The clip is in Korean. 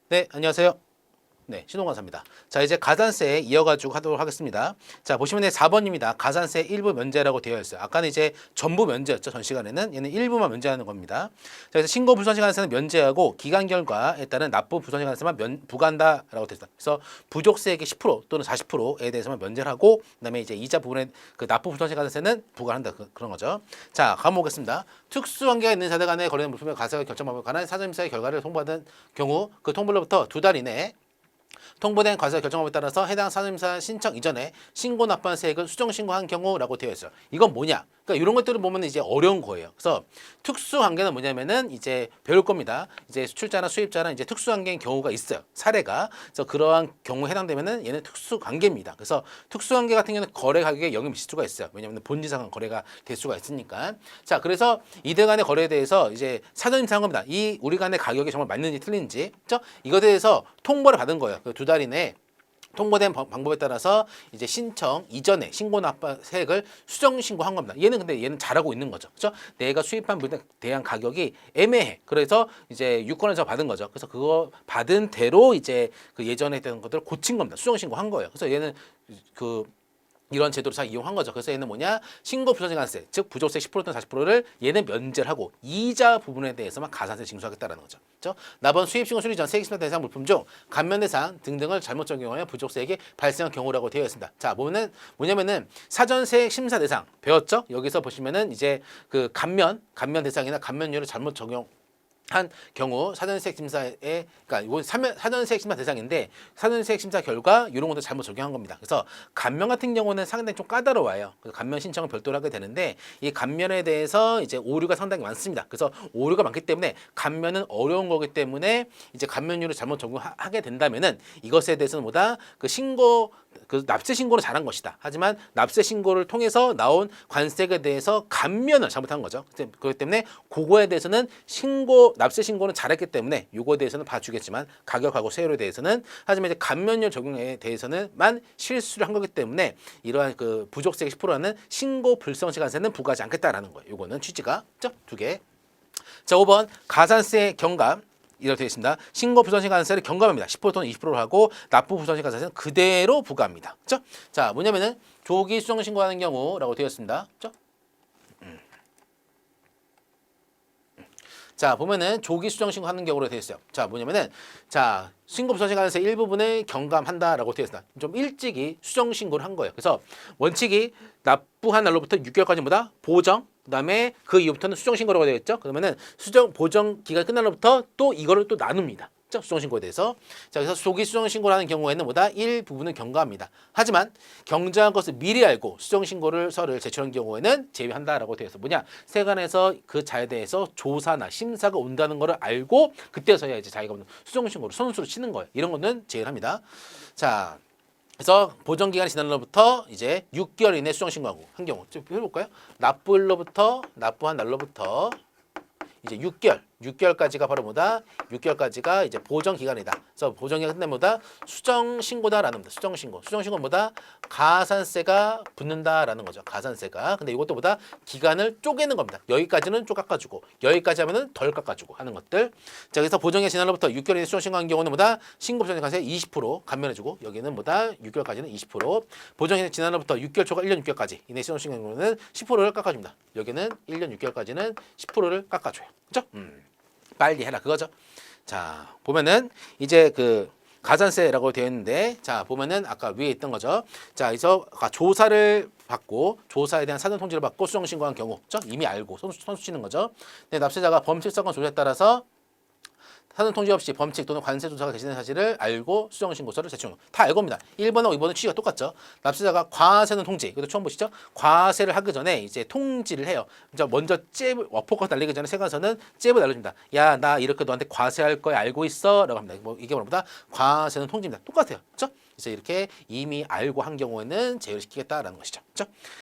네, 안녕하세요. 네, 신홍관사입니다. 자, 이제 가산세 이어가지고 하도록 하겠습니다. 자, 보시면 4번입니다. 가산세 일부 면제라고 되어 있어요. 아까는 이제 전부 면제였죠. 전 시간에는. 얘는 일부만 면제하는 겁니다. 자, 그래서 신고 불성시간세는 면제하고 기간 결과에 따른 납부 불성시간세만 부과한다라고 되어 있어요. 그래서 부족세액의 10% 또는 40%에 대해서만 면제를 하고 그다음에 이제 이자 부분에 그 납부 불성시간세는 부과한다 그런 거죠. 자, 가보겠습니다. 특수관계가 있는 자들 간에 거래된 물품의 가세가 결정 방법에 관한 사전심사의 결과를 통보받은 경우 그 통보로부터 2달 이내에 통보된 과세 결정법에 따라서 해당 사전심사 신청 이전에 신고 납부한 세액을 수정 신고한 경우라고 되어 있어요. 이건 뭐냐? 그러니까 이런 것들을 보면 이제 어려운 거예요. 그래서 특수 관계는 뭐냐면은 이제 배울 겁니다. 이제 수출자나 수입자나 이제 특수 관계인 경우가 있어요. 사례가. 그래서 그러한 경우에 해당되면은 얘는 특수 관계입니다. 그래서 특수 관계 같은 경우는 거래 가격에 영향을 미칠 수가 있어요. 왜냐하면 본질상한 거래가 될 수가 있으니까. 자, 그래서 이들 간의 거래에 대해서 이제 사전심사한 겁니다. 이 우리 간의 가격이 정말 맞는지 틀린지, 그렇죠? 이거에 대해서 통보를 받은 거예요. 그 2달 이내에. 통보된 방법에 따라서 이제 신청 이전에 신고 납부 세액을 수정 신고한 겁니다. 얘는 잘하고 있는 거죠. 그렇죠? 내가 수입한 물에 대한 가격이 애매해. 그래서 이제 유권을 저 받은 거죠. 그래서 그거 받은 대로 이제 그 예전에 했던 것들을 고친 겁니다. 수정 신고한 거예요. 그래서 얘는 그 이런 제도를 잘 이용한 거죠. 그래서 얘는 뭐냐? 신고 부정시간세, 즉 부족세 10% 또는 40%를 얘는 면제를 하고 이자 부분에 대해서만 가산세 징수하겠다라는 거죠. 그렇죠? 납원 수입신고 수리 전 세액 심사 대상 물품 중 감면 대상 등등을 잘못 적용하여 부족세액이 발생한 경우라고 되어 있습니다. 자, 보면은 뭐냐면은 사전세액 심사 대상 배웠죠? 여기서 보시면은 이제 그 감면 대상이나 감면료를 잘못 적용 한 경우 사전세액 심사에 그러니까 이건 사전세액 심사 대상인데 사전세액 심사 결과 이런 것도 잘못 적용한 겁니다. 그래서 감면 같은 경우는 상당히 좀 까다로워요. 그래서 감면 신청을 별도로 하게 되는데 이 감면에 대해서 이제 오류가 상당히 많습니다. 그래서 오류가 많기 때문에 감면은 어려운 거기 때문에 이제 감면료를 잘못 적용하게 된다면은 이것에 대해서는 뭐다 그 신고 그 납세 신고를 잘한 것이다. 하지만 납세 신고를 통해서 나온 관세에 대해서 감면을 잘못한 거죠. 그렇기 때문에 그거에 대해서는 납세 신고는 잘했기 때문에 요거에 대해서는 봐주겠지만 가격하고 세율에 대해서는 하지만 이제 감면료 적용에 대해서는만 실수를 한 거기 때문에 이러한 그 부족세액 10%라는 신고 불성시간세는 부과하지 않겠다라는 거예요. 요거는 취지가 두 개. 자, 5번 가산세 경감. 이렇게 되어 있습니다. 신고 부정시간세를 경감합니다. 10% 또는 20%로 하고 납부 부정시간세는 그대로 부과합니다. 그렇죠? 자, 뭐냐면은 조기 수정 신고하는 경우라고 되어 있습니다. 그렇죠? 자, 보면은 조기 수정 신고하는 경우로 되어 있어요. 자, 뭐냐면은 자, 신고 부정시간세 일부분을 경감한다라고 되어 있습니다. 좀 일찍이 수정 신고를 한 거예요. 그래서 원칙이 납부한 날로부터 6개월까지보다 보정 그다음에 그 이후부터는 수정 신고라고 되어 있죠. 그러면은 수정 보정 기간 끝난 날로부터 또 이거를 또 나눕니다. 수정 신고에 대해서. 자, 그래서 조기 수정 신고를 하는 경우에는 뭐다? 일부분은 경과합니다. 하지만 경정한 것을 미리 알고 수정 신고를 서를 제출한 경우에는 제외한다라고 되어 있어. 뭐냐? 세관에서 그 자에 대해서 조사나 심사가 온다는 것을 알고 그때서야 이제 자기가 수정 신고를 선수로 치는 거예요. 이런 거는 제외를 합니다. 자, 그래서 보정 기간이 지난 날로부터 이제 6개월 이내 수정 신고하고 한 경우 좀 해볼까요? 납부한 날로부터 이제 6개월까지가 바로 뭐다? 6개월까지가 이제 보정 기간이다. 그래서 보정 기간 끝내면 뭐다? 수정 신고다라는 겁니다. 수정 신고. 수정 신고는 뭐다? 가산세가 붙는다라는 거죠. 가산세가. 근데 이것도 뭐다? 기간을 쪼개는 겁니다. 여기까지는 좀 깎아주고 여기까지 하면은 덜 깎아주고 하는 것들. 자, 그래서 보정 기간 지난 날로부터 6개월 이내 수정 신고한 경우는 뭐다? 신고 부정 가세 20% 감면해주고 여기는 뭐다? 6개월까지는 20%. 보정 기간 지난 날로부터 6개월 초과 1년 6개월까지 이내 수정 신고한 경우는 10%를 깎아줍니다. 여기는 1년 6개월까지는 10%를 깎아줘요. 그렇죠? 빨리 해라 그거죠. 자, 보면은 이제 그 가산세라고 되어 있는데 자, 보면은 아까 위에 있던 거죠. 자, 그래서 아까 조사를 받고 조사에 대한 사전 통지를 받고 수정 신고한 경우, 그렇죠? 이미 알고 선수 치는 거죠. 근데 납세자가 범실 사건 조사에 따라서 사전 통지 없이 범칙 또는 관세 조사가 개시된 사실을 알고 수정 신고서를 제출. 다 알고입니다. 1번하고 2번은 취지가 똑같죠. 납세자가 과세는 통지. 이것도 처음 보시죠? 과세를 하기 전에 이제 통지를 해요. 먼저 워포커 날리기 전에 세관서는 잽을 날려줍니다. 야, 나 이렇게 너한테 과세할 거야 알고 있어? 라고 합니다. 뭐 이게 뭐보다 과세는 통지입니다. 똑같아요. 그렇죠? 그래서 이렇게 이미 알고 한 경우에는 제외를 시키겠다라는 것이죠. 그렇죠?